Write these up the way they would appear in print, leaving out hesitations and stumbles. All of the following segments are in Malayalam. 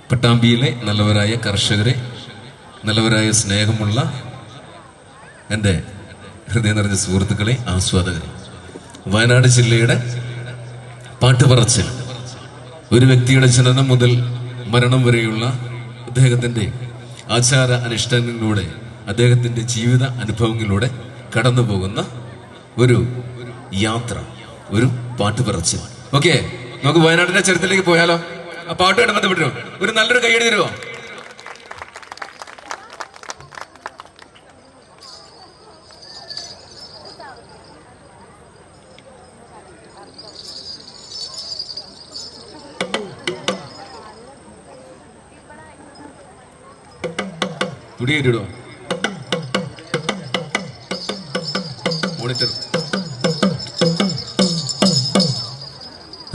പട്ടാമ്പിയിലെ നല്ലവരായ കർഷകരെ, നല്ലവരായ സ്നേഹമുള്ള എൻ്റെ ഹൃദയം നിറഞ്ഞ സുഹൃത്തുക്കളെ, ആസ്വാദകരെ, വയനാട് ജില്ലയുടെ പാട്ടുപറച്ചിൽ ഒരു വ്യക്തിയുടെ ജനനം മുതൽ മരണം വരെയുള്ള അദ്ദേഹത്തിൻ്റെ ആചാര അനുഷ്ഠാനങ്ങളിലൂടെ, അദ്ദേഹത്തിൻ്റെ ജീവിത അനുഭവങ്ങളിലൂടെ കടന്നു പോകുന്ന ഒരു യാത്ര, ഒരു പാട്ടുപറച്ചിൽ. ഓക്കെ, നമുക്ക് വയനാടിന്റെ ചരിത്രത്തിലേക്ക് പോയാലോ? ആ പാട്ടുമായിട്ട് ബന്ധപ്പെട്ടോ ഒരു നല്ലൊരു കൈയ്യടി തരുമോ? തുടിയേറ്റിടോ മോണിറ്റർ.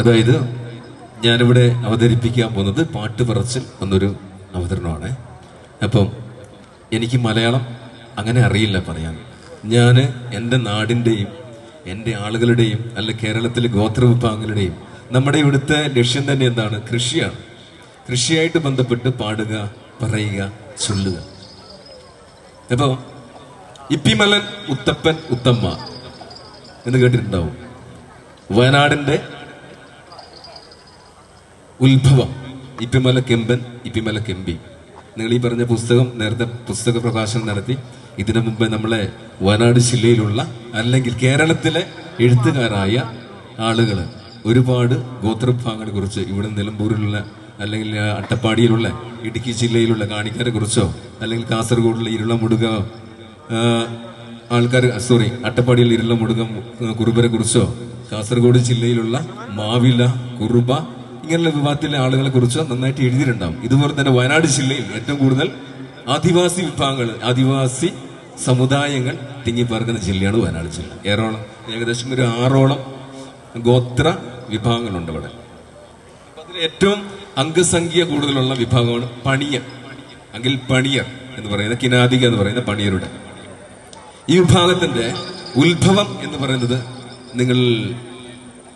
അതായത് ഞാനിവിടെ അവതരിപ്പിക്കാൻ പോകുന്നത് പാട്ടുപറച്ചിൽ എന്നൊരു അവതരണമാണ്. അപ്പം എനിക്ക് മലയാളം അങ്ങനെ അറിയില്ല പറയാൻ. ഞാൻ എൻ്റെ നാടിൻ്റെയും എൻ്റെ ആളുകളുടെയും അല്ല കേരളത്തിലെ ഗോത്രവിഭാഗങ്ങളുടെയും നമ്മുടെ ഇവിടുത്തെ ലക്ഷ്യം തന്നെ എന്താണ്? കൃഷിയാണ്. കൃഷിയായിട്ട് ബന്ധപ്പെട്ട് പാടുക, പറയുക, ചൊല്ലുക. അപ്പോൾ ഇപ്പിമലൻ ഉത്തപ്പൻ ഉത്തമ്മ എന്ന് കേട്ടിട്ടുണ്ടാവും. വയനാടിൻ്റെ ഉത്ഭവം ഇപ്പിമല കെമ്പൻ, ഇപ്പിമല കെമ്പി. നിങ്ങൾ ഈ പറഞ്ഞ പുസ്തകം നേരത്തെ പുസ്തക പ്രകാശനം നടത്തി. ഇതിനു മുമ്പ് നമ്മളെ വയനാട് ജില്ലയിലുള്ള അല്ലെങ്കിൽ കേരളത്തിലെ എഴുത്തുകാരായ ആളുകൾ ഒരുപാട് ഗോത്രവിഭാഗങ്ങളെ കുറിച്ച്, ഇവിടെ നിലമ്പൂരിലുള്ള അല്ലെങ്കിൽ അട്ടപ്പാടിയിലുള്ള, ഇടുക്കി ജില്ലയിലുള്ള കാണിക്കാരെ കുറിച്ചോ, അല്ലെങ്കിൽ കാസർഗോഡിലെ ഇരുളമുടുക ആൾക്കാർ, അട്ടപ്പാടിയിൽ ഇരുളമുടുക കുറുബരെ കുറിച്ചോ, കാസർഗോഡ് ജില്ലയിലുള്ള മാവില, കുറുബ, ഇങ്ങനെയുള്ള വിഭാഗത്തിലെ ആളുകളെ കുറിച്ച് നന്നായിട്ട് എഴുതിയിട്ടുണ്ടാവും. ഇതുപോലെ തന്നെ വയനാട് ജില്ലയിൽ ഏറ്റവും കൂടുതൽ ആദിവാസി വിഭാഗങ്ങൾ, ആദിവാസി സമുദായങ്ങൾ തിങ്ങിപ്പാർക്കുന്ന ജില്ലയാണ് വയനാട് ജില്ല. ഏകദേശം ഒരു 6ഓളം ഗോത്ര വിഭാഗങ്ങളുണ്ട് ഇവിടെ. അപ്പൊ അതിൽ ഏറ്റവും അംഗസംഖ്യ കൂടുതലുള്ള വിഭാഗമാണ് പണിയർ, അല്ലെങ്കിൽ പണിയർ എന്ന് പറയുന്ന, കിനാദിക എന്ന് പറയുന്ന പണിയരുടെ. ഈ വിഭാഗത്തിന്റെ ഉത്ഭവം എന്ന് പറയുന്നത്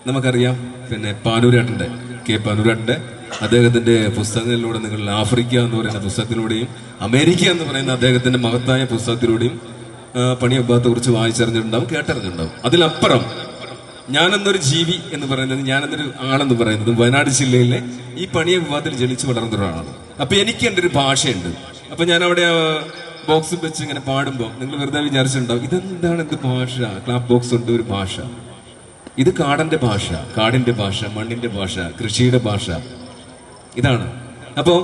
നമുക്കറിയാം. പിന്നെ പാനൂരാട്ടന്റെ, കെ പാനൂരാട്ടന്റെ അദ്ദേഹത്തിന്റെ പുസ്തകങ്ങളിലൂടെ നിങ്ങൾ ആഫ്രിക്ക എന്ന് പറയുന്ന പുസ്തകത്തിലൂടെയും അമേരിക്ക എന്ന് പറയുന്ന അദ്ദേഹത്തിന്റെ മഹത്തായ പുസ്തകത്തിലൂടെയും പണി വിഭാഗത്തെ കുറിച്ച് വായിച്ചറിഞ്ഞിട്ടുണ്ടാവും, കേട്ടറിഞ്ഞിട്ടുണ്ടാവും. അതിലപ്പുറം ഞാനെന്നൊരു ജീവി എന്ന് പറയുന്നത്, ഞാനെന്നൊരു ആളെന്ന് പറയുന്നത് വയനാട് ജില്ലയിലെ ഈ പണിയ വിഭാഗത്തിൽ ജനിച്ചു വളർന്ന ഒരാളാണ്. അപ്പൊ എനിക്ക് എൻ്റെ ഒരു ഭാഷയുണ്ട്. അപ്പൊ ഞാൻ അവിടെ ബോക്സ് വെച്ച് ഇങ്ങനെ പാടുമ്പോൾ നിങ്ങൾ വെറുതെ വിചാരിച്ചിട്ടുണ്ടാവും, ഇതെന്താണ് എന്ത് ഭാഷ? ക്ലാപ്പ് ബോക്സ് ഉണ്ട്, ഒരു ഭാഷ. ഇത് കാടന്റെ ഭാഷ, കാടിന്റെ ഭാഷ, മണ്ണിന്റെ ഭാഷ, കൃഷിയുടെ ഭാഷ, ഇതാണ്. അപ്പോ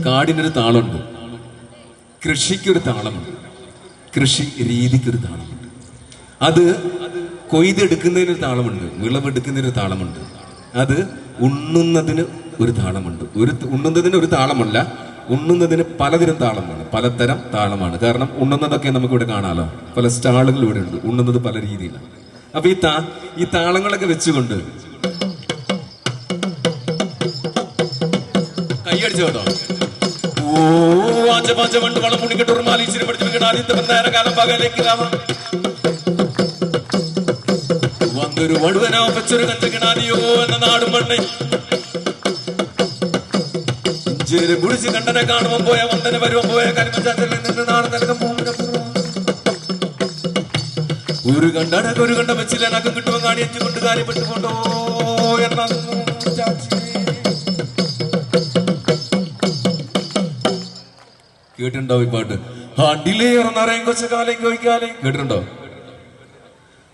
കാടിനൊരു താളമുണ്ട്, കൃഷിക്കൊരു താളമുണ്ട്, കൃഷി രീതിക്കൊരു താളമുണ്ട്. അത് കൊയ്തെടുക്കുന്നതിനൊരു താളമുണ്ട്, വിളവെടുക്കുന്നതിനൊരു താളമുണ്ട്. അത് ഉണ്ണുന്നതിന് ഒരു താളമുണ്ട്. ഉണ്ണുന്നതിന് ഒരു താളമല്ല, ഉണ്ണുന്നതിന് പലതരം താളമാണ്, പലതരം താളമാണ്. കാരണം ഉണ്ണുന്നതൊക്കെ നമുക്കിവിടെ കാണാമല്ലോ, പല സ്റ്റാളുകൾ ഇവിടെ ഉണ്ട്. ഉണ്ണുന്നത് പല രീതിയിലാണ്. അപ്പൊ ഈ താളങ്ങളൊക്കെ വെച്ചുകൊണ്ട് കൈയടിച്ചു കേട്ടോ. വന്നൊരു വടുവനോ പച്ചൊരു കഞ്ചകിണാദിയോ എന്ന നാടും മണ്ണെ കുടിച്ച് കണ്ടനെ കാണുമ്പോൾ പോയ വന്തനെ വരുമ്പോൾ പോയ കരിമച്ചാച്ചലിൽ നിന്ന് നാട് നൽകാൻ ഒരു കണ്ടടക്ക് ഒരു കണ്ട വെച്ചില്ല നക്കം കിട്ടുമ്പോൾ കാണി എച്ചുകൊണ്ട് കാര്യപ്പെട്ടു കൊണ്ടോ എന്ന കേട്ടിട്ടുണ്ടോ ഈ പാട്ട്? ആണ്ടിലേറെന്നറിയാൻ കൊച്ചകാലം കോയിക്കാലം കേട്ടിട്ടുണ്ടോ?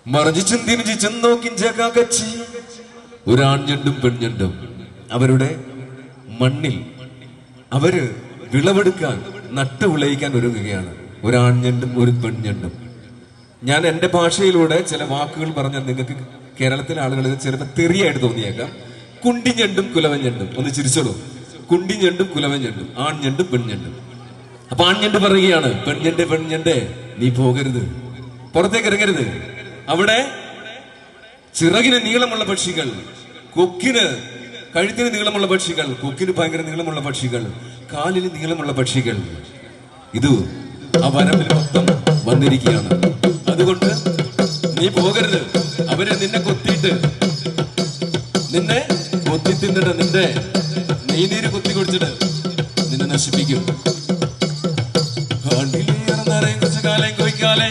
മറിഞ്ഞു ചിന്തിനിച്ച് ചെന്നോക്കി ജഗച്ചി ഒരാൺഞണ്ടും പെൺഞണ്ടും അവരുടെ മണ്ണിൽ അവര് വിളവെടുക്കാൻ, നട്ടു വിളയിക്കാൻ ഒരുങ്ങുകയാണ്. ഒരാൺഞണ്ടും ഒരു പെൺഞണ്ടും. ഞാൻ എൻ്റെ ഭാഷയിലൂടെ ചില വാക്കുകൾ പറഞ്ഞാൽ നിങ്ങൾക്ക് കേരളത്തിലെ ആളുകൾക്ക് ചിലപ്പോൾ തെറിയായിട്ട് തോന്നിയേക്കാം. കുണ്ടിഞ്ഞണ്ടും കുലവഞ്ഞണ്ടും. ഒന്ന് ചിരിച്ചോളൂ. കുണ്ടിഞ്ഞണ്ടും കുലവഞ്ഞണ്ടും, ആൺഞണ്ടും പെൺഞണ്ടും. അപ്പൊ ആൺഞണ്ട് പറയുകയാണ്, പെൺഞണ്ടേ നീ പോകരുത്, പുറത്തേക്ക് ഇറങ്ങരുത്. അവിടെ ചിറകിന് നീളമുള്ള പക്ഷികൾ, കൊക്കിന് കഴുത്തിന് നീളമുള്ള പക്ഷികൾ, കൊക്കിന് ഭയങ്കര നീളമുള്ള പക്ഷികൾ, കാലിന് നീളമുള്ള പക്ഷികൾ, ഇത് ആ വരമ്പിൽ മൊത്തം വന്നിരിക്കുകയാണ്. അതുകൊണ്ട് നീ പോകരുത്. അവരെ നിന്നെ കൊത്തിയിട്ട് നിന്നെ കൊത്തി തിന്നിട്ട് നിന്റെ നെയ്നീര് കുത്തി കുടിച്ചിട്ട് നിന്നെ നശിപ്പിക്കും. കുറച്ച് കാലം കൊയ്ക്കാലേ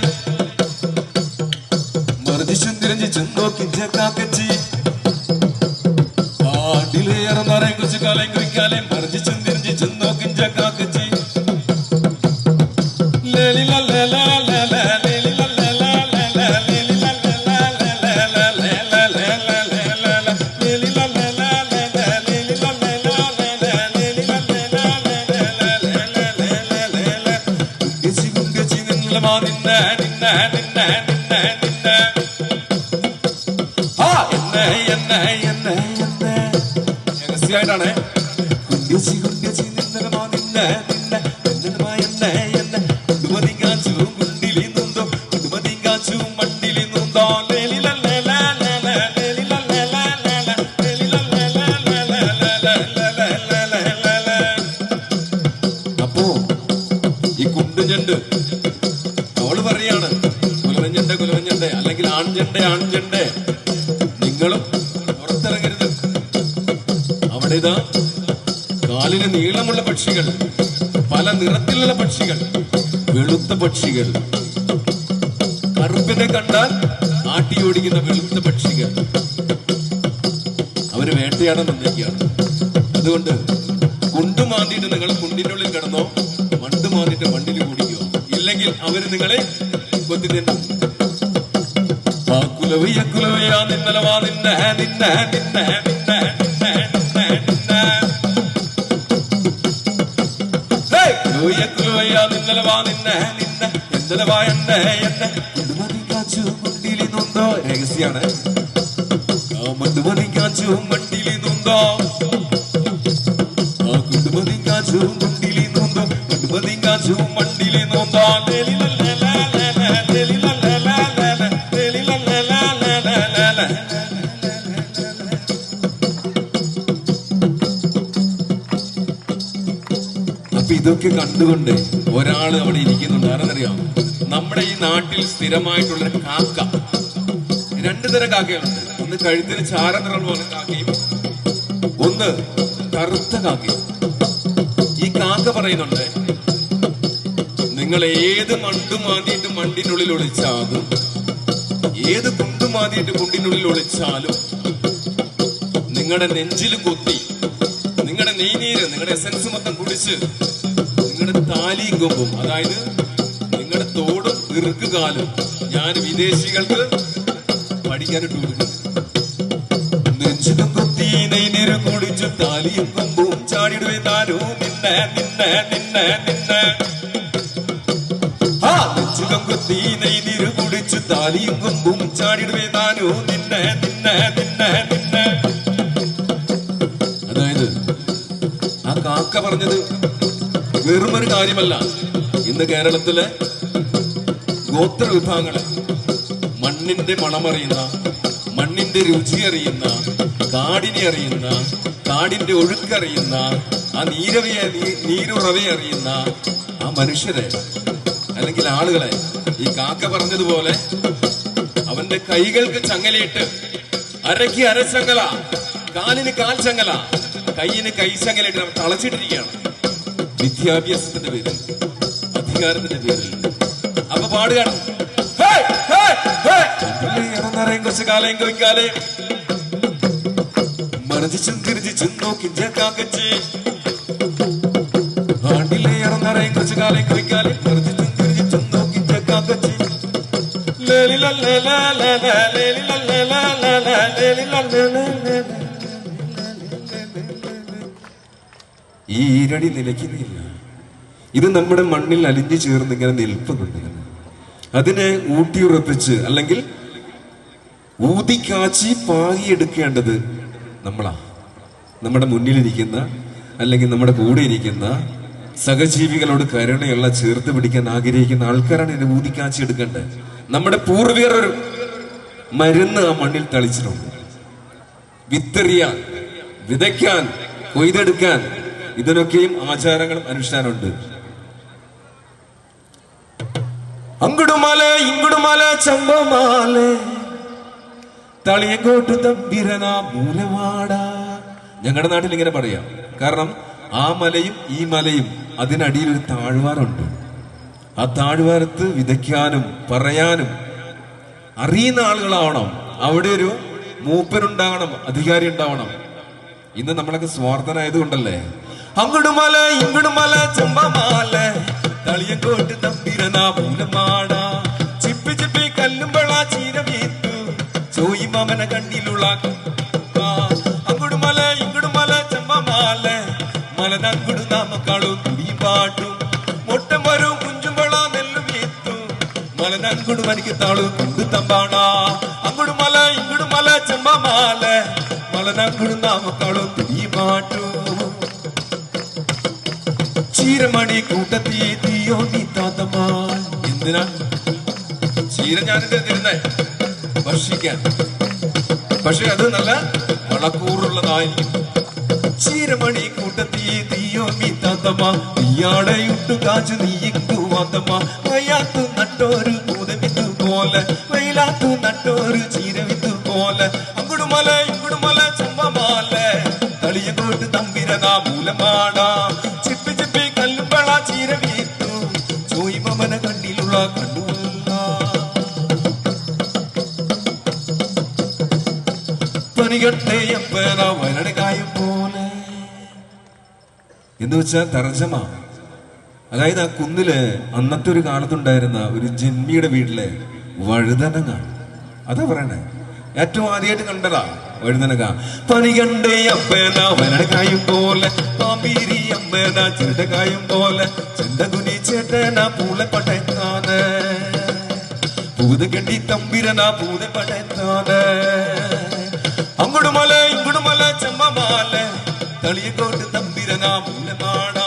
മർദ്ദിച്ചും തിരഞ്ഞിച്ചും നോക്കിച്ച കാക്കച്ചി. ആണ്ടിലേറെ കുറച്ച് കാലം കൊയ്ക്കാലേ മർദ്ദിച്ചും തിരഞ്ഞിച്ചും നോക്കിച്ച കാക്കച്ചി. രഹസ്യമായിട്ടാണ് അപ്പോ ഈ കുണ്ടുഞണ്ട് അവള് പറയാണ്, കുലവഞ്ഞണ്ട് അല്ലെങ്കിൽ ആൺചെണ്ട നിങ്ങളും പുറത്തിറങ്ങരുത്. അവിടെ ഇതാ കാലിന് നീളമുള്ള പക്ഷികൾ, പല നിറത്തിലുള്ള പക്ഷികൾ, വെളുത്ത പക്ഷികൾ, കറുപ്പിനെ കണ്ടാൽ ആട്ടിയോടിക്കുന്ന വെളുത്ത പക്ഷികൾ, അവര് വേട്ടയാടാൻ വന്നിരിക്കുകയാണ്. അതുകൊണ്ട് കുണ്ടു മാന്തിയിട്ട് നിങ്ങൾ കുണ്ടിനുള്ളിൽ കിടന്നോ, മണ്ട് മാന്തിട്ട് മണ്ടിൽ കൂടിക്കോ, ഇല്ലെങ്കിൽ അവര് നിങ്ങളെ കൊത്തി തിന്നും. കുലവയ്യാ നിന്നലവാ നിന്നെ നിന്നെ നിന്നെ നിന്നെ കുലവയ്യാ നിന്നലവാ നിന്നെ നിന്നെ എന്തലവാ എന്നെ എന്നെ മണ്ടുമതി കാച്ചു മണ്ടിലി നൊന്തോ. രഹസ്യാണ്. മണ്ടുമതി കാച്ചു മണ്ടിലി നൊന്തോ, കുണ്ടുമതി കാച്ചു മണ്ടിലി നൊന്തോ, മണ്ടുമതി കാച്ചു മണ്ടിലി നൊന്തോ. അപ്പൊ ഇതൊക്കെ കണ്ടുകൊണ്ട് ഒരാള് അവിടെ ഇരിക്കുന്നുണ്ട്. ആരെന്നറിയാം? നമ്മുടെ ഈ നാട്ടിൽ സ്ഥിരമായിട്ടുള്ള കാക്ക. രണ്ടു തരം കാക്കകളുണ്ട്. ഒന്ന് കഴുത്തിന് ചാരനിറം പോലെ കാക്കയും, ഒന്ന് കറുത്ത കാക്കയും. ഈ കാക്ക പറയുന്നുണ്ട്, നിങ്ങൾ ഏത് മണ്ടു മാന്തിയിട്ട് മണ്ടിനുള്ളിൽ ഒളിച്ചാലും, ഏത് കുണ്ടു മാന്തിയിട്ട് കുണ്ടിനുള്ളിൽ ഒളിച്ചാലും, നിങ്ങളുടെ നെഞ്ചിൽ കൊത്തി നിങ്ങളുടെ നെയ്നീര്, നിങ്ങളുടെ എസൻസ് മൊത്തം കുടിച്ച് നിങ്ങളുടെ താലിയും കൊമ്പും, അതായത് നിങ്ങളുടെ തോടും ഇറുക്കുകാലും ഞാൻ വിദേശികൾക്ക് പഠിക്കാനിട്ട് കൊടുക്കും. നെഞ്ചിലും കൊത്തി നെയ്നീര് കുടിച്ചു താലിയും കൊമ്പും ചാടിടുവേ താനോ നിന്നെ നിന്നെ നിന്നെ നിന്നെ. നെഞ്ചിലും കൊത്തി നെയ്നീര് കുടിച്ചു താലിയും കൊമ്പും ചാടിടുവേ താനോ നിന്നെ നിന്നെ നിന്നെ നിന്നെ. അതായത് ആ കാക്ക പറഞ്ഞത് വെറുമൊരു കാര്യമല്ല. ഇന്ന് കേരളത്തിലെ ഗോത്ര വിഭാഗങ്ങളെ മണ്ണിന്റെ മണമറിയുന്ന, മണ്ണിന്റെ രുചി അറിയുന്ന, കാടിനെ അറിയുന്ന, കാടിന്റെ ഒഴുക്കറിയുന്ന, ആ നീരുറവയെ അറിയുന്ന ആ മനുഷ്യരെ അല്ലെങ്കിൽ ആളുകളെ ഈ കാക്ക പറഞ്ഞതുപോലെ അവന്റെ കൈകൾക്ക് ചങ്ങലയിട്ട്, അരയ്ക്ക് അരച്ചങ്ങല, കാലിന് കാൽ ചങ്ങല, കൈയിന് കൈ ചങ്ങലയിട്ട് അവൻ തളച്ചിട്ടിരിക്കുകയാണ്. വിദ്യാഭ്യാസത്തിന്റെ പേരിൽ, അധികാരത്തിന്റെ പേരിൽ. അപ്പൊ പാടുകയാണ്, കുറച്ച് കാലം കൊയ്ക്കാലേ മറിച്ചും തിരിച്ചും നോക്കി കാക്കച്ചി. ആണ്ടിലേറെ നിറയും കുറച്ച് കാലം കൊയ്ക്കാലേ മറിച്ചും തിരിച്ചും നോക്കി കാക്കച്ചി. ഈ ഈരടി നിലയ്ക്കുന്നില്ല. ഇത് നമ്മുടെ മണ്ണിൽ അലിഞ്ഞു ചേർന്ന് ഇങ്ങനെ നിൽപ്പുന്നുണ്ട്. അതിനെ ഊട്ടിയുറപ്പിച്ച് അല്ലെങ്കിൽ ഊതിക്കാച്ചി പാകിയെടുക്കേണ്ടത് നമ്മളാ. നമ്മുടെ മുന്നിലിരിക്കുന്ന അല്ലെങ്കിൽ നമ്മുടെ കൂടെ ഇരിക്കുന്ന സഹജീവികളോട് കരുണയുള്ള ചേർത്ത് പിടിക്കാൻ ആഗ്രഹിക്കുന്ന ആൾക്കാരാണ് ഇതിനെ ഊതിക്കാച്ചി എടുക്കേണ്ടത്. നമ്മുടെ പൂർവികർ ഒരു മരുന്ന് ആ മണ്ണിൽ തളിച്ചിട്ടുണ്ട്. വിത്തെറിയാൻ, വിതയ്ക്കാൻ, കൊയ്തെടുക്കാൻ ഇതിനൊക്കെയും ആചാരങ്ങളും അനുഷ്ഠാനമുണ്ട്. അങ്ങുടുമാല ഇങ്ങുടുമാല ചമ്പമാല തളിയങ്കോട്ട് തമ്പിരനാ മൂലമാടാ. ഞങ്ങളുടെ നാട്ടിൽ ഇങ്ങനെ പറയാം. കാരണം ആ മലയും ഈ മലയും അതിനടിയിൽ ഒരു താഴ്വാരമുണ്ട്. ആ താഴ്വാരത്ത് വിതയ്ക്കാനും പറയാനും അറിയുന്ന ആളുകളാവണം. അവിടെ ഒരു മൂപ്പനുണ്ടാവണം, അധികാരി ഉണ്ടാവണം. ഇന്ന് നമ്മളൊക്കെ സ്വാർത്ഥനായത് കൊണ്ടല്ലേ. അങ്ങടുമല ഇങ്ങടുമല ചെമ്പമാല തളിയങ്കോട്ട് തമ്പിരനാ മൂലമാട. ചിപ്പി ചിപ്പി കല്ലുമ്പള ചീരവീത്തു ചോയി മാമന കണ്ണിലുള്ള. അങ്ങടുമല ഇങ്ങടുമല ചെമ്പമാല മലനങ്കുടു നാമക്കാളും തുടിയും പാട്ടും മൊട്ടം വരും കുഞ്ചുമ്പള നെല്ലു വീത്തു മലനങ്കുടു മനിക്കത്താളും കുണ്ടു തമ്പാണ. അങ്ങടുമല ഇങ്ങടുമല ചെമ്പമാല മലനങ്കുടു നാമക്കാളും തുടിയും പാട്ടും. ചീരമണി കൂട്ടത്തി തീയോ നീ താത്തമാ. എന്തിനാ ചീര ഞാനിത് തരുന്നേ? ഭക്ഷിക്കാൻ. പക്ഷെ അത് നല്ല വളക്കൂറുള്ളതായിരിക്കും. ചീരമണി കൂട്ടത്തി തീയോ നീ താത്തമാ. നീയാടെയുട്ടു കാച്ചു നീയിക്കു വാത്തമ്മ. വയ്യാത്തു നട്ടോരു പൂതമിത്തു പോലെ വെയിലാത്തു നട്ടോരു ചീരവിത്തു പോലെ. അങ്ങടുമല ഇങ്ങടുമല ചെമ്പമാല തളിയങ്കോട്ട് തമ്പിരനാ മൂലമാടാ. ചിപ്പി ചിപ്പി കല്ലുമ്പള ചീരവീത്തു ചോയി മമന കണ്ണിലുള്ള കണ്ണുള്ള. പനികട്ടെ അപ്പന വരട് കായും പോലെ എന്ന് വെച്ചാൽ തർജമ. അതായത് ആ കുന്നില് അന്നത്തെ ഒരു കാലത്തുണ്ടായിരുന്ന ഒരു ജന്മിയുടെ വീട്ടിലെ വഴുതനങ്ങ. അതാ പറയണേ. ഏറ്റവും ആദ്യമായിട്ട് കണ്ടതാ വഴുതനങ്ങ. പനി കണ്ടേ അപ്പേന വരടക്കായും പോലെ പാമ്പീരി അമ്മേന ചെണ്ടക്കായും പോലെ ചെണ്ടകുനി ചേട്ടന പൂളപ്പടത്താന് പൂതകണ്ടി തമ്പിരന പൂതപ്പടത്താന്. അങ്ങടുമല ഇങ്ങടുമല ചെമ്മമാല തളിയങ്കോട്ട് തമ്പിരന മൂലമാട.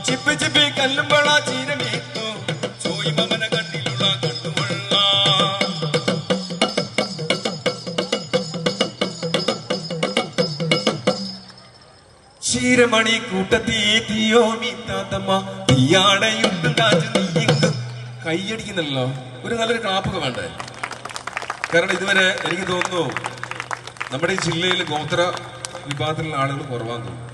ചിപ്പി ചിപ്പി കല്ലുമ്പള ചീരമീത്തു ചോയി മമന കണ്ണിലുള്ള കണ്ണുമുള്ള. ചീരമണി കൂട്ടത്തി തീയോ മീത്താത്തമ്മ തീയാടയുട്ടും കാച്ചു നീയിങ്കും. കൈയടിക്കുന്നല്ലോ. ഒരു നല്ലൊരു ക്ലാപ്പൊക്കെ വേണ്ടേ? കാരണം ഇതുവരെ എനിക്ക് തോന്നുന്നു നമ്മുടെ ഈ ജില്ലയിൽ ഗോത്ര വിഭാഗത്തിലുള്ള ആളുകൾ കുറവാന്ന് തോന്നുന്നു.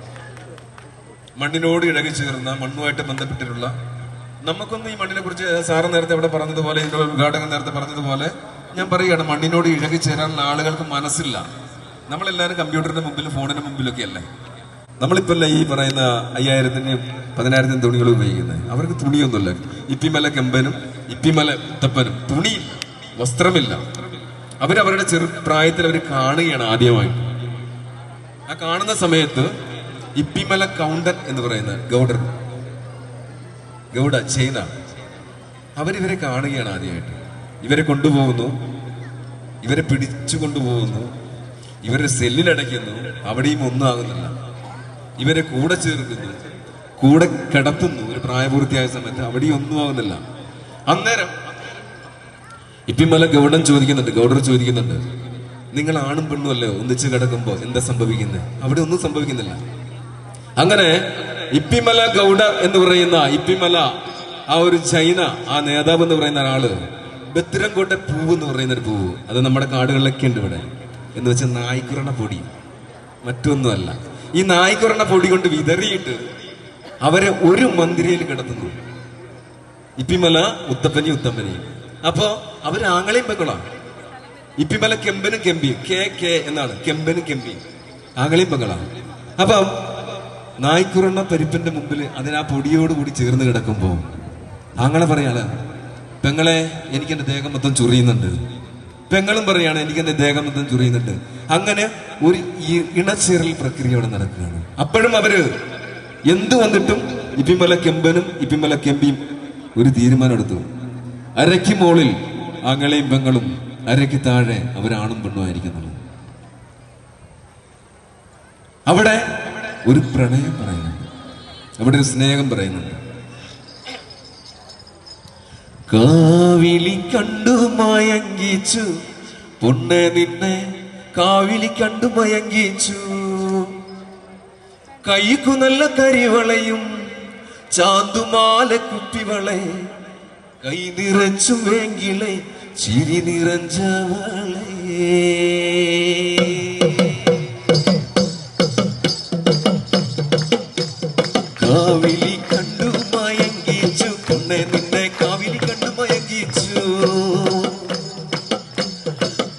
മണ്ണിനോട് ഇഴകി ചേർന്ന മണ്ണുമായിട്ട് ബന്ധപ്പെട്ടിട്ടുള്ള നമുക്കൊന്നും ഈ മണ്ണിനെ കുറിച്ച് സാറ് നേരത്തെ ഇവിടെ പറഞ്ഞതുപോലെ, ഇതിന്റെ ഉദ്ഘാടകൻ നേരത്തെ പറഞ്ഞതുപോലെ ഞാൻ പറയുകയാണ്, മണ്ണിനോട് ഇഴകി ചേരാനുള്ള ആളുകൾക്ക് മനസ്സില്ല. നമ്മളെല്ലാവരും കമ്പ്യൂട്ടറിന്റെ മുമ്പിലും ഫോണിന്റെ മുമ്പിലൊക്കെ അല്ലേ. നമ്മളിപ്പല്ല ഈ പറയുന്ന 5000-നും 10,000-നും തുണികൾ ഉപയോഗിക്കുന്നത്. അവർക്ക് തുണിയൊന്നുമില്ല. ഇപ്പിമല കെമ്പനും ഇപ്പിമല ഉത്തപ്പനും തുണിയില്ല, വസ്ത്രമില്ല. അവരവരുടെ ചെറുപ്രായത്തിൽ അവർ കാണുകയാണ് ആദ്യമായിട്ട്. ആ കാണുന്ന സമയത്ത് ഇപ്പിമല കൗണ്ടൻ എന്ന് പറയുന്ന ഗൗഡ ചൈന അവരിവരെ കാണുകയാണ് ആദ്യമായിട്ട്. ഇവരെ കൊണ്ടുപോകുന്നു, ഇവരെ പിടിച്ചു കൊണ്ടുപോകുന്നു, ഇവരെ സെല്ലിലടയ്ക്കുന്നു. അവിടെയും ഒന്നും ആകുന്നില്ല. ഇവരെ കൂടെ ചേർക്കുന്നു, കൂടെ കിടത്തുന്നു. ഒരു പ്രായപൂർത്തിയായ സമയത്ത് അവിടെയും ഒന്നും ആകുന്നില്ല. അന്നേരം ഇപ്പിമല ഗൗഡർ ചോദിക്കുന്നുണ്ട്, നിങ്ങൾ ആണും പെണ്ണും അല്ലേ ഒന്നിച്ച് കിടക്കുമ്പോ എന്താ സംഭവിക്കുന്നത്? അവിടെ ഒന്നും സംഭവിക്കുന്നില്ല. അങ്ങനെ ഇപ്പിമല ഗൗഡ എന്ന് പറയുന്ന ഇപ്പിമല ആ ഒരു ചൈന ആ നേതാവ് എന്ന് പറയുന്ന ആള് ബത്തിരങ്കോട്ട പൂവ് എന്ന് പറയുന്ന ഒരു പൂവ്, അത് നമ്മുടെ കാടുകളിലൊക്കെ ഉണ്ട് ഇവിടെ. എന്ന് വെച്ചാൽ നായ്ക്കുറണ പൊടി, മറ്റൊന്നുമല്ല. ഈ നായ്ക്കുറണ പൊടി കൊണ്ട് വിതറിയിട്ട് അവരെ ഒരു മന്ദിരയിൽ കിടത്തുന്നു. ഇപ്പിമല ഉത്തപ്പനെയും. അപ്പോ അവര് ആങ്ങളെയും പെങ്ങളാണ്. ഇപ്പിമല കെമ്പനും കെമ്പിയും കെ എന്നാണ്, കെമ്പനും കെമ്പിയും ആങ്ങളെയും പെങ്ങളാണ്. അപ്പം നായ്ക്കുറണ പരിപ്പിന്റെ മുമ്പിൽ അതിനാ പൊടിയോടുകൂടി ചേർന്ന് കിടക്കുമ്പോ ആങ്ങളെ പറയാള്, പെങ്ങളെ എനിക്ക് എന്റെ ദേഹം മൊത്തം ചൊറിയുന്നുണ്ട്. പെങ്ങളും പറയാണ്, എനിക്ക് എന്റെ ദേഹം മൊത്തം ചൊറിയുന്നുണ്ട്. അങ്ങനെ ഒരു ഇണചേരൽ പ്രക്രിയ അവിടെ നടക്കുകയാണ്. അപ്പോഴും അവര് എന്ത് വന്നിട്ടും ഇപ്പിമല കെമ്പനും ഇപ്പിമല കെമ്പിയും ഒരു തീരുമാനം എടുത്തു. അരയ്ക്ക് മുകളിൽ ആങ്ങളെയും പെങ്ങളും, അരയ്ക്ക് താഴെ അവരാണും പെണ്ണുമായിരിക്കുന്നുള്ളൂ. അവിടെ ഒരു പ്രണയം പറയുന്നുണ്ട്, അവിടെ ഒരു സ്നേഹം പറയുന്നുണ്ട്. കാവിലി കണ്ടു മയങ്ങിച്ചു പൊണ്ണെ നിന്നെ, കാവിലി കണ്ടു മയങ്ങിച്ചു. കൈക്കു നല്ല കരിവളയും ചാന്തുമാല കുപ്പിവളെ, കൈ നിറച്ചും വേങ്കിളെ ചിരി നിറഞ്ചവളെ. കാവിലി കണ്ടു മയങ്ങിച്ചു പൊണ്ണെ നിന്നെ കാവിലി കണ്ടു മയങ്ങിച്ചു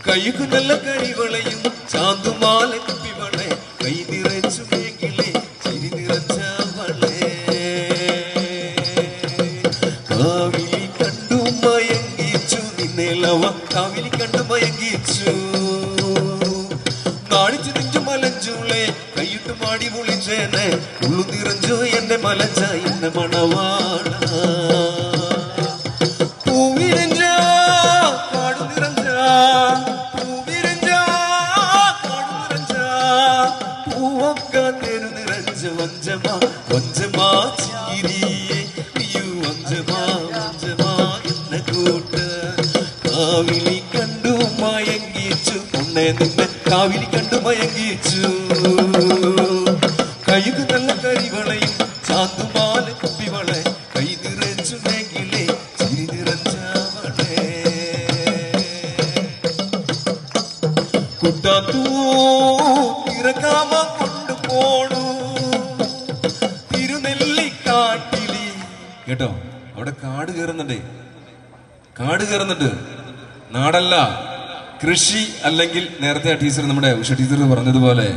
കൈക്കു നല്ല കരിവളയും ചാന്തുമാല കുപ്പിവളെ കൈ നിറച്ചു മേക്കിളെ ചിരി നിറച്ചവളെ കാവിലി കണ്ടു മയങ്ങിച്ചു നിന്നെ ലവ കാവിലി കണ്ടു മയങ്ങിച്ചു നാണിച്ചു നിഞ്ചു മലഞ്ചൂളെ കൈയിട്ട് മാടി വിളിച്ചേനെ ഉള്ളു നിറഞ്ചു എന്റെ മലഞ്ച എന്നെ മണവാള പൂവിരഞ്ച കാടു നിറഞ്ച പൂവിരഞ്ച കാടു നിറഞ്ച പൂവൊക്ക തെരു നിറഞ്ച വഞ്ചമാ വഞ്ചമാ ചീരിയെ അയ്യോ വഞ്ചമാ വഞ്ചമാ എന്നെ കൂട്ട് കാവിലി കണ്ടു മയങ്ങിച്ചു പൊണ്ണെ നിന്നെ കാവിലി കണ്ടു മയങ്ങിച്ചു കൈക്ക് നല്ല കരിവളയും ചാന്തുമാല കുപ്പിവളെ കൈ നിറച്ചു മേകിലെ ചിരി നിറച്ചവളെ കുട്ടാത്തൂ തിരക്കാമ കൊണ്ടുപോണു തിരുനെല്ലിക്കാട്ടിലി കേട്ടോ അവിടെ കാട് കയറുന്നുണ്ടേ കാട് കയറുന്നുണ്ട് നാടല്ല കൃഷി അല്ലെങ്കിൽ നേരത്തെ ആ ടീച്ചർ നമ്മുടെ ഉഷ ടീച്ചർ പറഞ്ഞതുപോലെ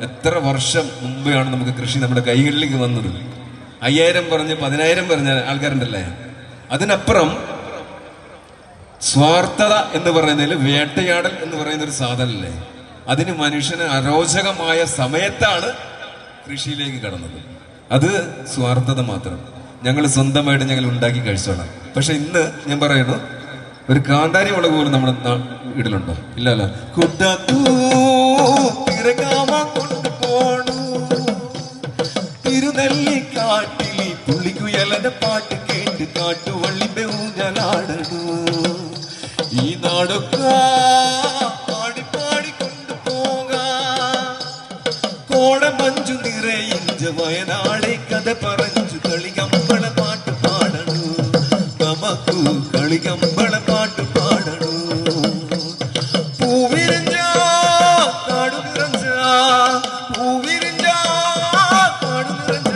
എത്ര വർഷം മുമ്പെയാണ് നമുക്ക് കൃഷി നമ്മുടെ കൈകളിലേക്ക് വന്നത് 5000 പറഞ്ഞ് 10000 പറഞ്ഞ ആൾക്കാരുണ്ടല്ലേ അതിനപ്പുറം സ്വാർത്ഥത എന്ന് പറയുന്നതിൽ വേട്ടയാടൽ എന്ന് പറയുന്ന ഒരു സാധനല്ലേ അതിന് മനുഷ്യന് അരോചകമായ സമയത്താണ് കൃഷിയിലേക്ക് കടന്നത് അത് സ്വാർത്ഥത മാത്രം ഞങ്ങൾ സ്വന്തമായിട്ട് ഞങ്ങൾ ഉണ്ടാക്കി കഴിച്ചോളാം പക്ഷെ ഇന്ന് ഞാൻ പറയുന്നു ഒരു കാന്താരി മുളക് പോലും നമ്മുടെ വീട്ടിലുണ്ടോ ഇല്ലല്ലോ കുട്ടാത്തൂ തിരക്കാമ കൊണ്ടുപോണു തിരുനെല്ലിക്കാട്ടിലി പുള്ളിക്കുയലന്റെ പാട്ട് കേട്ട് കാട്ടുവള്ളിന്റെ ഊഞ്ഞലാടണു ഈ നാടൊക്കെ പാടി പാടി കൊണ്ടുപോകാ കോട മഞ്ചു നിറയിഞ്ച വയനാടെ കഥ പറഞ്ഞു കളികമ്പള പാട്ട് പാടണു നമുക്ക് കളികമ്പള പാട്ട് പാടണു പൂവിരഞ്ച കാടു നിറഞ്ച പൂവിരഞ്ച കാടു നിറഞ്ച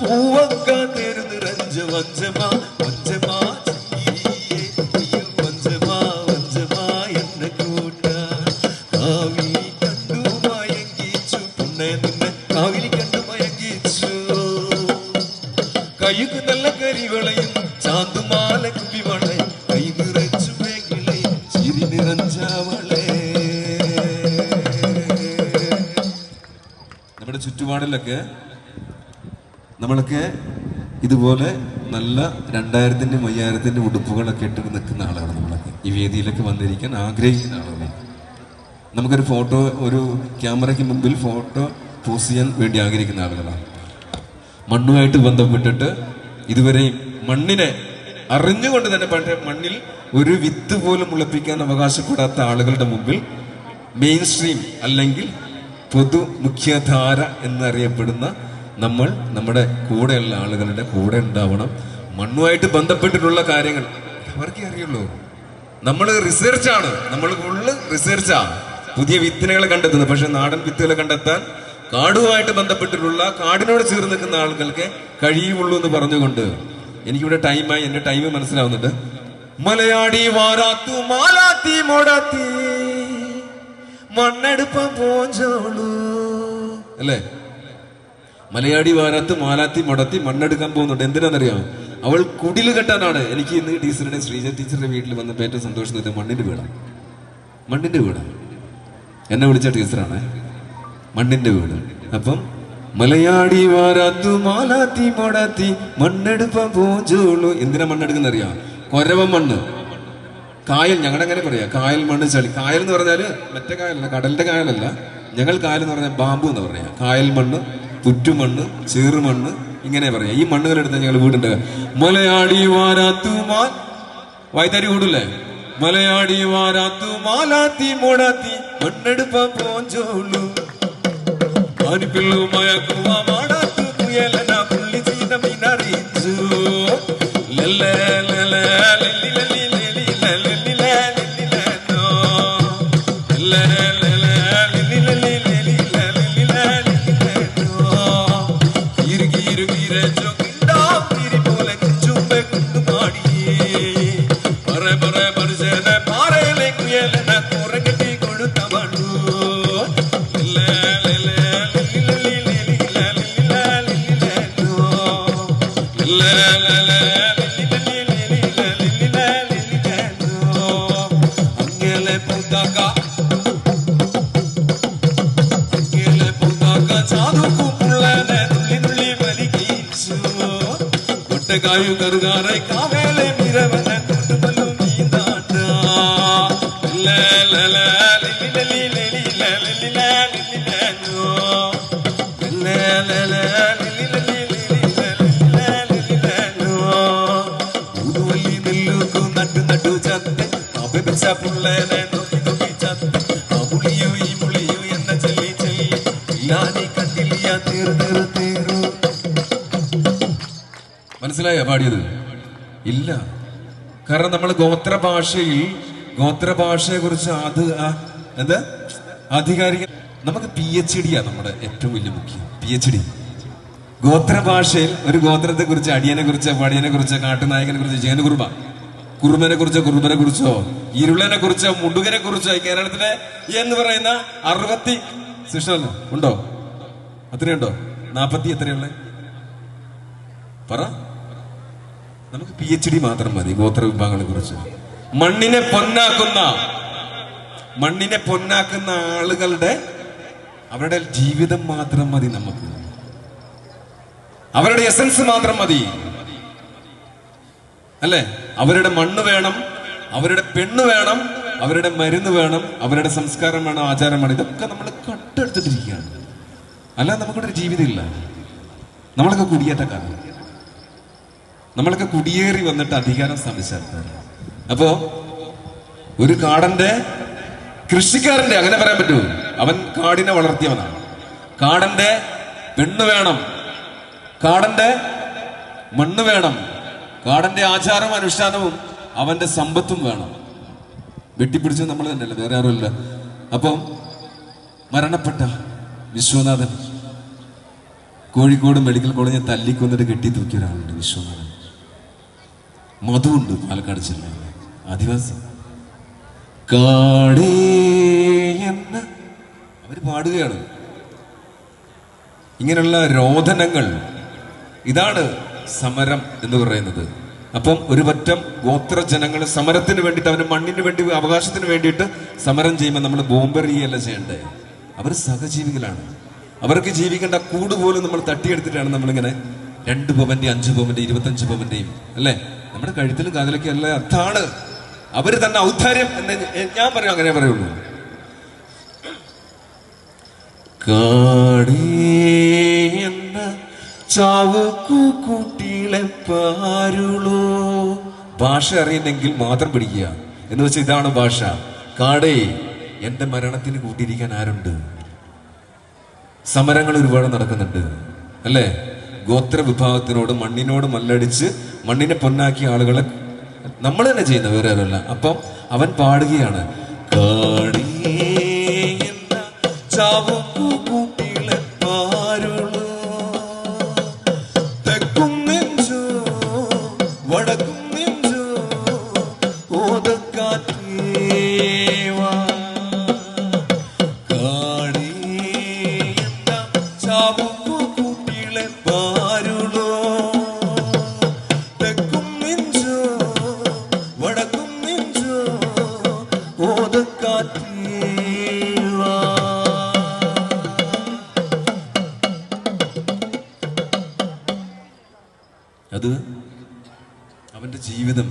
പൂവക്ക തെരു നിറഞ്ച വഞ്ചമാ വഞ്ചമാ ചീരിയെ അയ്യോ വഞ്ചമാ വഞ്ചമാ എന്നെ കൂട്ട കാവിലി കണ്ടു മയങ്ങിച്ചു പൊണ്ണെ നിന്നെ കാവിലി കണ്ടു മയങ്ങിച്ചു കൈക്ക് നല്ല കരിവളയും ചാന്തുമാല കുപ്പിവളെ കൈ നിറച്ചു മേകിളെ ചിരി നിറഞ്ചവളെ നമ്മുടെ ചുറ്റുപാടിലൊക്കെ നമ്മളൊക്കെ ഇതുപോലെ നല്ല 2000-ന്റെ 5000-ന്റെ ഉടുപ്പുകളൊക്കെ ഇട്ട് നിൽക്കുന്ന ആളാണ് നമ്മളൊക്കെ ഈ വേദിയിലൊക്കെ വന്നിരിക്കാൻ ആഗ്രഹിക്കുന്ന ആളാണ് നമുക്കൊരു ഫോട്ടോ ഒരു ക്യാമറയ്ക്ക് മുമ്പിൽ ഫോട്ടോ പോസ്റ്റ് ചെയ്യാൻ വേണ്ടി ആഗ്രഹിക്കുന്ന ആളുകളാണ് മണ്ണുമായിട്ട് ബന്ധപ്പെട്ടിട്ട് ഇതുവരെയും മണ്ണിനെ അറിഞ്ഞുകൊണ്ട് തന്നെ പണ്ട് മണ്ണിൽ ഒരു വിത്ത് പോലും മുളപ്പിക്കാൻ അവകാശപ്പെടാത്ത ആളുകളുടെ മുമ്പിൽ മെയിൻ സ്ട്രീം അല്ലെങ്കിൽ പൊതു മുഖ്യധാര എന്നറിയപ്പെടുന്ന നമ്മൾ നമ്മുടെ കൂടെയുള്ള ആളുകളുടെ കൂടെ ഉണ്ടാവണം മണ്ണുമായിട്ട് ബന്ധപ്പെട്ടിട്ടുള്ള കാര്യങ്ങൾ അവർക്കേ അറിയുള്ളൂ നമ്മൾ റിസർച്ചാണ് നമ്മൾ ഫുള്ള് റിസർച്ചാ പുതിയ വിത്തിനകളെ കണ്ടെത്തുന്നത് പക്ഷെ നാടൻ വിത്തുകളെ കണ്ടെത്താൻ കാടുമായിട്ട് ബന്ധപ്പെട്ടിട്ടുള്ള കാടിനോട് ചേർന്ന് നിൽക്കുന്ന ആളുകൾക്ക് കഴിയുള്ളൂ എന്ന് പറഞ്ഞുകൊണ്ട് എനിക്കിവിടെ ടൈമായി എന്റെ ടൈം മനസ്സിലാവുന്നുണ്ട് മലയാടി വാരാത്തു മാലാത്തി മോടാത്തി മണ്ണെടുപ്പ പോഞ്ചോളൂ അല്ലേ മലയാടി വാരാത്ത് മാലാത്തി മുടത്തി മണ്ണെടുക്കാൻ പോകുന്നുണ്ട് എന്തിനാണെന്നറിയാം അവൾ കുടില് കെട്ടാനാണ് എനിക്ക് ഇന്ന് ടീച്ചറുടെ ശ്രീജ ടീച്ചറുടെ വീട്ടിൽ വന്നപ്പോൾ ഏറ്റവും സന്തോഷം തോന്നിയത് മണ്ണിന്റെ വീടാണ് എന്നെ വിളിച്ച ടീച്ചറാണ് മണ്ണിന്റെ വീട് അപ്പം മലയാടി വാരാത്തു മാലാത്തി മോടാത്തി മണ്ണെടുപ്പ പോഞ്ചോളൂ എന്തിനാ മണ്ണെടുക്കുന്ന അറിയാം കൊരവൻ മണ്ണ് കായൽ ഞങ്ങളുടെ അങ്ങനെ പറയാം കായൽ മണ്ണ് ചളി കായൽ എന്ന് പറഞ്ഞാല് മറ്റേ കായലല്ല കടലിന്റെ കായലല്ല ഞങ്ങൾ കായൽ എന്ന് പറഞ്ഞാൽ ബാമ്പു എന്ന് പറയാം കായൽ മണ്ണ് പുറ്റുമണ്ണ് ചേറുമണ്ണ് ഇങ്ങനെ പറയാം ഈ മണ്ണുകളെടുത്ത് ഞങ്ങൾ വീടുണ്ട് മലയാടി വാരാത്തു വായ്ത്താരി കൂടൂല്ലേ മലയാടി വാരാത്തു മാലാത്തി മോടാത്തി മണ്ണെടുപ്പ പോഞ്ചോളൂ മയക്കുവ മാടാത്തു കുയലന പുള്ളി ചെയ്ത മീനറിയിച്ചു കായു കറുകാറായി കാവേലെ നിരവന കൊണ്ടുമല്ലോ നീന്താട്ട നട്ടു നട്ടു ചത്ത് അഭിപിച്ച പുള്ളേനെ നോക്കി നോക്കി ചത്ത് ആ പുളിയോ ഈ പുളിയോ എന്ന ചൊല്ലി ചൊല്ലി ഇല്ലാതെ കണ്ടില്ല തീർ തീർ തീരു. മനസ്സിലായോ പാടിയത്? ഇല്ല. കാരണം നമ്മൾ ഗോത്രഭാഷയെ കുറിച്ച് എന്താ ആധികാരിക നമുക്ക് PhD നമ്മുടെ ഏറ്റവും വലിയ മുഖ്യം. PhD ഗോത്രഭാഷയിൽ ഒരു ഗോത്രത്തെ കുറിച്ച്, അടിയനെ കുറിച്ച്, പടിയനെ കുറിച്ച്, കാട്ടുനായകനെ കുറിച്ച്, ജേനുകുറുമ, കുറുമനെ കുറിച്ചോ, ഇരുളനെ കുറിച്ചോ, മുണ്ടുകനെ കുറിച്ചോ കേരളത്തിലെ എന്ന് പറയുന്ന 60 ശിഷ്ടമല്ലോ ഉണ്ടോ? അത്രയുണ്ടോ? 40 എത്രയുള്ളേ പറ. നമുക്ക് PhD മാത്രം മതി ഗോത്ര വിഭാഗങ്ങളെ കുറിച്ച്. മണ്ണിനെ പൊന്നാക്കുന്ന ആളുകളുടെ അവരുടെ ജീവിതം മാത്രം മതി നമുക്ക്, അവരുടെ എസൻസ് മാത്രം മതി അല്ലേ? അവരുടെ മണ്ണ് വേണം, അവരുടെ പെണ്ണ് വേണം, അവരുടെ മരുന്ന് വേണം, അവരുടെ സംസ്കാരം വേണം, ആചാരം വേണം. ഇതൊക്കെ നമ്മൾ കട്ടെടുത്തിട്ടിരിക്കുകയാണ്. അല്ലാതെ നമുക്കൊരു ജീവിതമില്ല. നമ്മളൊക്കെ കുടിയേറ്റക്കാരാണ്. നമ്മളൊക്കെ കുടിയേറി വന്നിട്ട് അധികാരം സ്ഥാപിച്ചാൽ. അപ്പോ ഒരു കാടന്റെ കൃഷിക്കാരന്റെ അങ്ങനെ പറയാൻ പറ്റൂ, അവൻ കാടിനെ വളർത്തിയവനാണ്. കാടന്റെ പെണ്ണ് വേണം, കാടന്റെ മണ്ണ് വേണം, കാടന്റെ ആചാരവും അനുഷ്ഠാനവും അവന്റെ സമ്പത്തും വേണം. വെട്ടിപ്പിടിച്ചത് നമ്മൾ തന്നെയല്ല, വേറെ ആരുമില്ല. അപ്പം മരണപ്പെട്ട വിശ്വനാഥൻ കോഴിക്കോട് മെഡിക്കൽ കോളേജിൽ തല്ലിക്കൊന്നിട്ട് കെട്ടി തൂക്കിയ ഒരാളുണ്ട്, വിശ്വനാഥൻ. മധുണ്ട് പാലക്കാട് ജില്ലയിൽ, ആദിവാസി. കാടേ എന്ന് അവര് പാടുകയാണ്. ഇങ്ങനെയുള്ള രോദനങ്ങൾ, ഇതാണ് സമരം എന്ന് പറയുന്നത്. അപ്പം ഒരു പറ്റം ഗോത്രജനങ്ങൾ സമരത്തിന് വേണ്ടിയിട്ട്, അവന്റെ മണ്ണിന് വേണ്ടി, അവകാശത്തിന് വേണ്ടിയിട്ട് സമരം ചെയ്യുമ്പോൾ നമ്മൾ ബോംബെറിയല്ല ചെയ്യണ്ടേ. അവർ സഹജീവികളാണ്. അവർക്ക് ജീവിക്കേണ്ട കൂട് പോലും നമ്മൾ തട്ടിയെടുത്തിട്ടാണ് നമ്മളിങ്ങനെ 2 പവന്റെ 5 പവന്റെ 25 പവന്റെയും അല്ലേ നമ്മുടെ കഴുത്തിലും കാതിലൊക്കെ അല്ല അർത്ഥാണ്. അവര് തന്നെ ഔദാര്യം എന്ന് ഞാൻ പറയും, അങ്ങനെ പറയുള്ളൂ. കാടേ എന്ന ചാവുകൂട്ടിലെ പാരുളോ. ഭാഷ അറിയുന്നെങ്കിൽ മാത്രം പിടിക്കുക എന്ന് വെച്ചാൽ ഇതാണ് ഭാഷ. കാടേ, എന്റെ മരണത്തിന് കൂട്ടിയിരിക്കാൻ ആരുണ്ട്? സമരങ്ങൾ ഒരുപാട് നടക്കുന്നുണ്ട് അല്ലേ? ഗോത്ര വിഭാഗത്തിനോട്, മണ്ണിനോട് മല്ലടിച്ച് മണ്ണിനെ പൊന്നാക്കിയ ആളുകളെ നമ്മൾ തന്നെ ചെയ്യുന്ന, വേറെ ആരുമല്ല. അപ്പം അവൻ പാടുകയാണ്, കാടേ എന്ന ചാവുകൂട്ടിലെ പാരുളോ, തെക്കും നെഞ്ചോ വടക്കും നെഞ്ചോ ഓതക്കാറ്റേവാ. കാടേ എന്ന ചാവുകൂട്ടിലെ പാരുളോ, തെക്കും നെഞ്ചോ വടക്കും നെഞ്ചോ ഓതക്കാറ്റേവാ. അത് അവന്റെ ജീവിതം,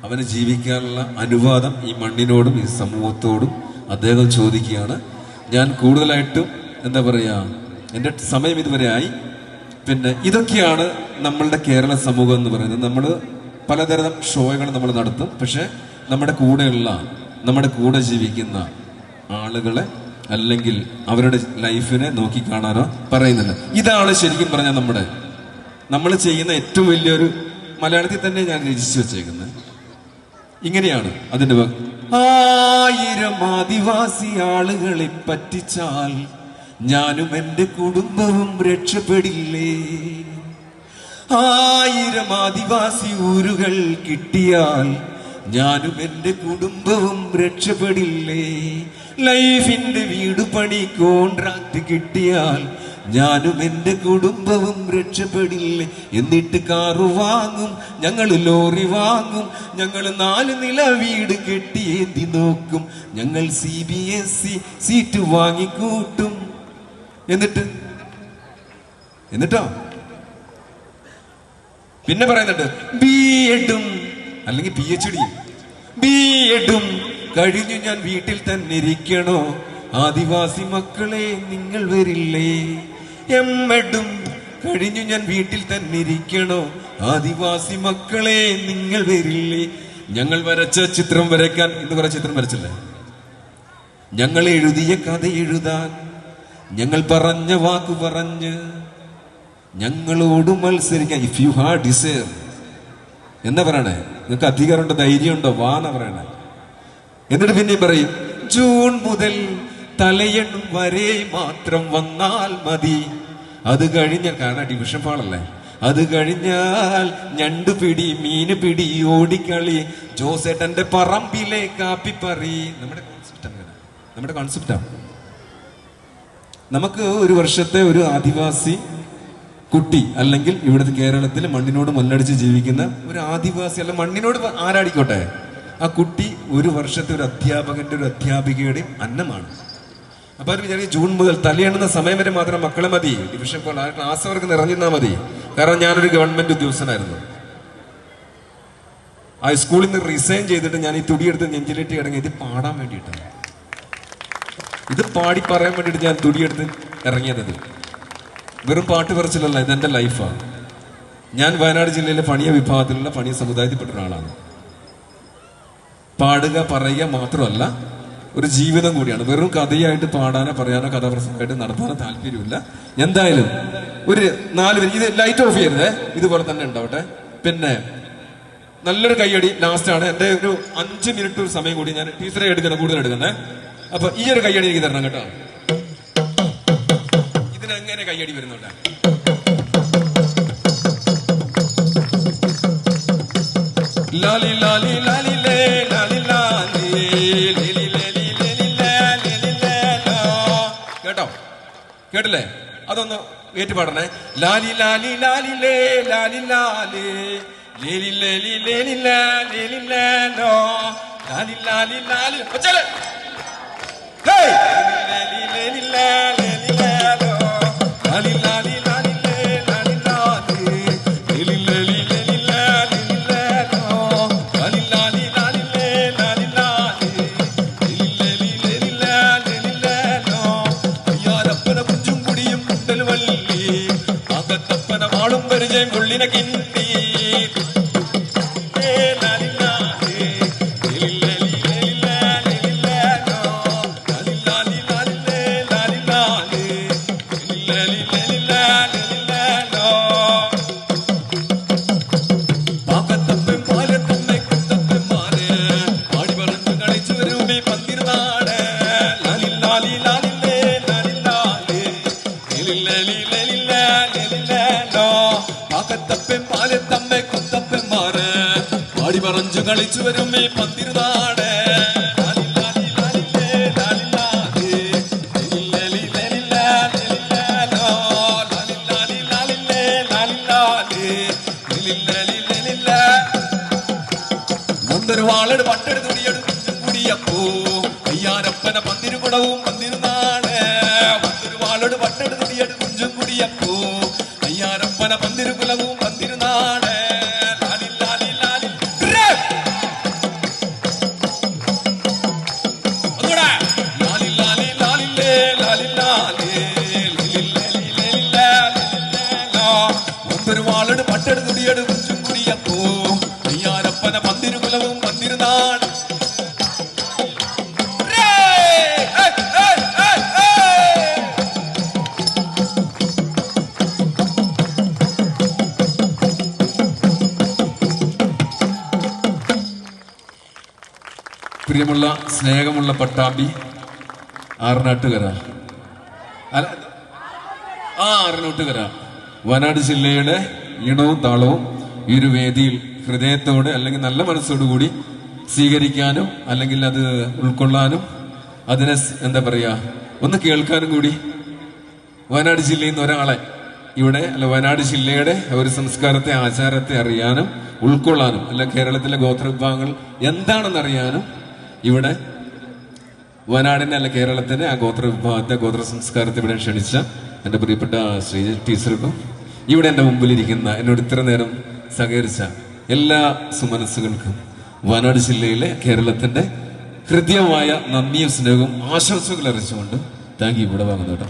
അവന് ജീവിക്കാനുള്ള അനുവാദം ഈ മണ്ണിനോടും ഈ സമൂഹത്തോടും അദ്ദേഹം ചോദിക്കുകയാണ്. ഞാൻ കൂടുതലായിട്ടും എന്താ പറയാ, എൻ്റെ സമയം ഇതുവരെ ആയി. പിന്നെ ഇതൊക്കെയാണ് നമ്മളുടെ കേരള സമൂഹം എന്ന് പറയുന്നത്. നമ്മൾ പലതരം ഷോകൾ നമ്മൾ നടത്തും, പക്ഷെ നമ്മുടെ കൂടെയുള്ള, നമ്മുടെ കൂടെ ജീവിക്കുന്ന ആളുകളെ അല്ലെങ്കിൽ അവരുടെ ലൈഫിനെ നോക്കിക്കാണാനോ പറയുന്നില്ല. ഇതാണ് ശരിക്കും പറഞ്ഞാൽ നമ്മൾ ചെയ്യുന്ന ഏറ്റവും വലിയൊരു, മലയാളത്തിൽ തന്നെ ഞാൻ രചിച്ചു വെച്ചേക്കുന്നത് ഇങ്ങനെയാണ്. അതിന്റെ 1000 ആദിവാസി ആളുകളെ പറ്റിച്ചാൽ ഞാനും എൻ്റെ കുടുംബവും രക്ഷപ്പെടില്ലേ. 1000 ആദിവാസി ഊരുകൾ കിട്ടിയാൽ ഞാനും എൻ്റെ കുടുംബവും രക്ഷപ്പെടില്ലേ. ലൈഫിന്റെ വീട് പണി കോൺട്രാക്ട് കിട്ടിയാൽ ഞാനും എൻ്റെ കുടുംബവും രക്ഷപ്പെടില്ലേ. എന്നിട്ട് കാറ് വാങ്ങും ഞങ്ങൾ, ലോറി വാങ്ങും ഞങ്ങൾ, 4 നില വീട് കെട്ടിയേന്തി നോക്കും ഞങ്ങൾ, CBSE സീറ്റ് വാങ്ങിക്കൂട്ടും. എന്നിട്ടോ പിന്നെ പറയുന്നുണ്ട് ബി എഡും അല്ലെങ്കിൽ PhD. ബി എഡും കഴിഞ്ഞു ഞാൻ വീട്ടിൽ തന്നെ ഇരിക്കണോ, ആദിവാസി മക്കളെ നിങ്ങൾ വരില്ലേ. എഡും കഴിഞ്ഞു ഞാൻ വീട്ടിൽ തന്നെ ഇരിക്കണോ, ആദിവാസി മക്കളെ നിങ്ങൾ വരില്ലേ. ഞങ്ങൾ വരച്ച ചിത്രം വരയ്ക്കാൻ ഇന്ന് കുറെ ചിത്രം വരച്ചില്ലേ. ഞങ്ങൾ എഴുതിയ കഥ എഴുതാൻ, ഞങ്ങൾ പറഞ്ഞ വാക്ക് പറഞ്ഞ് ഞങ്ങളോട് മത്സരിക്കാൻ. ഇഫ് യു ഹാവ് ഡിസയർ എന്താ പറയണേ, നിങ്ങൾക്ക് അധികാരമുണ്ടോ, ധൈര്യമുണ്ടോ, വാന്ന പറയണേ. എന്നിട്ട് പിന്നെയും പറയും ജൂൺ മുതൽ തലയണ്ണും വരെ മാത്രം വന്നാൽ മതി. അത് കഴിഞ്ഞാൽ, കാരണം ഡിവിഷൻ പാളല്ലേ, അത് കഴിഞ്ഞാൽ ഞണ്ട് പിടി, മീന് പിടി, ഓടിക്കളി, ജോസേട്ടന്റെ പറമ്പിലെ കാപ്പിപ്പറി. നമ്മുടെ കോൺസെപ്റ്റാണ്. നമുക്ക് ഒരു വർഷത്തെ ഒരു ആദിവാസി കുട്ടി, അല്ലെങ്കിൽ ഇവിടുത്തെ കേരളത്തിൽ മണ്ണിനോട് മല്ലടിച്ച് ജീവിക്കുന്ന ഒരു ആദിവാസി, അല്ല മണ്ണിനോട് ആരാടിക്കോട്ടെ, ആ കുട്ടി ഒരു വർഷത്തെ ഒരു അധ്യാപകന്റെ ഒരു അധ്യാപികയുടെയും അന്നമാണ്. അപ്പൊ അവർ വിചാരിക്കും ജൂൺ മുതൽ തലയെണ്ണുന്ന സമയം വരെ മാത്രം മക്കളെ മതി, ഡിവിഷൻ പോലെ ആ ക്ലാസ് അവർക്ക് നിറഞ്ഞിരുന്നാൽ മതി. കാരണം ഞാനൊരു ഗവൺമെന്റ് ഉദ്യോഗസ്ഥനായിരുന്നു. ആ സ്കൂളിൽ നിന്ന് റിസൈൻ ചെയ്തിട്ട് ഞാൻ ഈ തുടിയെടുത്ത് നെഞ്ചിലിട്ട് ഇറങ്ങി ഇത് പാടാൻ വേണ്ടിയിട്ടാണ്, ഇത് പാടി പറയാൻ വേണ്ടിയിട്ട് ഞാൻ തുടിയെടുത്ത് ഇറങ്ങിയത്. വെറും പാട്ട് പറച്ചിലല്ല, ഇതെന്റെ ലൈഫാണ്. ഞാൻ വയനാട് ജില്ലയിലെ പണിയ വിഭാഗത്തിലുള്ള പണിയ സമുദായത്തിൽപ്പെട്ട ഒരാളാണ്. പാടുക പറയുക മാത്രമല്ല, ഒരു ജീവിതം കൂടിയാണ്. വെറും കഥയായിട്ട് പാടാനോ പറയാനോ കഥാപ്രസംഗമായിട്ട് നടത്താനോ താല്പര്യമില്ല. എന്തായാലും ഒരു 4 പേര്, ഇത് ലൈറ്റ് ഓഫ് ചെയ്യരുതേ, ഇതുപോലെ തന്നെ ഉണ്ടാവട്ടെ. പിന്നെ നല്ലൊരു കയ്യടി ലാസ്റ്റാണ്. എൻ്റെ ഒരു 5 മിനിറ്റ് ഒരു സമയം കൂടി ഞാൻ ടീച്ചറെ കൂടുതൽ എടുക്കുന്നേ. അപ്പൊ ഈ ഒരു കയ്യടി എനിക്ക് തരണം കേട്ടോ. ഇതിനെങ്ങനെ കയ്യടി വരുന്നുണ്ട്? ലാലി ലാലി ലാലി ലേ ലാലി ലാലി ലേലി ലേലി ലേലി ലേലി ലേലോ. കേട്ടോ? കേട്ടില്ലേ? അതൊന്ന് ഏറ്റു പാടണേ. ലാലി ലാലി ലാലി ലേ ലാലി ലാലി ലേലി ലേലി ലേലി ലേലി ലേലോ. ലാലി ലാലി ലാലി ഒച്ചല്ലേ. ഹേയ് ലേലി ലേലി ലേലി ലേലോ. ലാലി ലാലി ലാലി ലേ ലാലി ലാലി ലേലി ലേലി ലേലി ലേലി ലേലോ. ലാലി ലാലി ലാലി ലേ ലാലി ലാലി ലേലി ലേലി ലേലി ലേലി ലേലോ. അയ്യാരപ്പന കുഞ്ചും കുടിയും കുണ്ടൽ വള്ളി, ആകത്തപ്പന വാളും പരിചയം ഉള്ളിനെ കിണ്ടി. പറഞ്ഞു കളിച്ചു വരും ഈ പന്തിരുനാട്. മുന്തൊരു വാളെടു പട്ടെടുത്ത് തുടിയെടുത്തും കൂടിയപ്പോ അയ്യാരപ്പന പന്തിരുകുടവും പന്തിരുനാട്. മുന്തൊരു വാളെടു പട്ടെടുത്ത് തുടിയെടു കുഞ്ചും കൂടിയപ്പോ അയ്യാരപ്പന പന്തിരുകുലവും പന്തിരുനാട്. ഒരു വാളെടു പട്ടെടുത്ത് തുടിയെടു കുഞ്ചും കൂടിയപ്പോ അയ്യാരപ്പന പന്തിരുകുലവും പന്തിരുനാട്. പ്രിയമുള്ള സ്നേഹമുള്ള പട്ടാമ്പി ആറനാട്ടുകര, ആറനാട്ടുകര വയനാട് ജില്ലയുടെ ഈണവും താളവും ഈ ഒരു വേദിയിൽ ഹൃദയത്തോടെ അല്ലെങ്കിൽ നല്ല മനസ്സോടുകൂടി സ്വീകരിക്കാനും അല്ലെങ്കിൽ അത് ഉൾക്കൊള്ളാനും അതിനെ എന്താ പറയാ ഒന്ന് കേൾക്കാനും കൂടി വയനാട് ജില്ലയിൽ നിന്ന് ഒരാളെ ഇവിടെ അല്ല വയനാട് ജില്ലയുടെ ഒരു സംസ്കാരത്തെ ആചാരത്തെ അറിയാനും ഉൾക്കൊള്ളാനും അല്ല കേരളത്തിലെ ഗോത്രവിഭാഗങ്ങൾ എന്താണെന്ന് അറിയാനും ഇവിടെ വയനാടിനെ അല്ല കേരളത്തിലെ ആ ഗോത്രവിഭാഗത്തെ ഗോത്ര സംസ്കാരത്തെ ഇവിടെ ക്ഷണിച്ച എൻ്റെ പ്രിയപ്പെട്ട ശ്രീ ടീച്ചർക്കും ഇവിടെ എൻ്റെ മുമ്പിലിരിക്കുന്ന എന്നോട് ഇത്ര നേരം സഹകരിച്ച എല്ലാ സുമനസ്സുകൾക്കും വയനാട് ജില്ലയിലെ കേരളത്തിന്റെ ഹൃദ്യമായ നന്ദിയും സ്നേഹവും ആശംസകൾ അറിയിച്ചുകൊണ്ട് താങ്ക് യു. ഇവിടെ വാങ്ങുന്നു കേട്ടോ.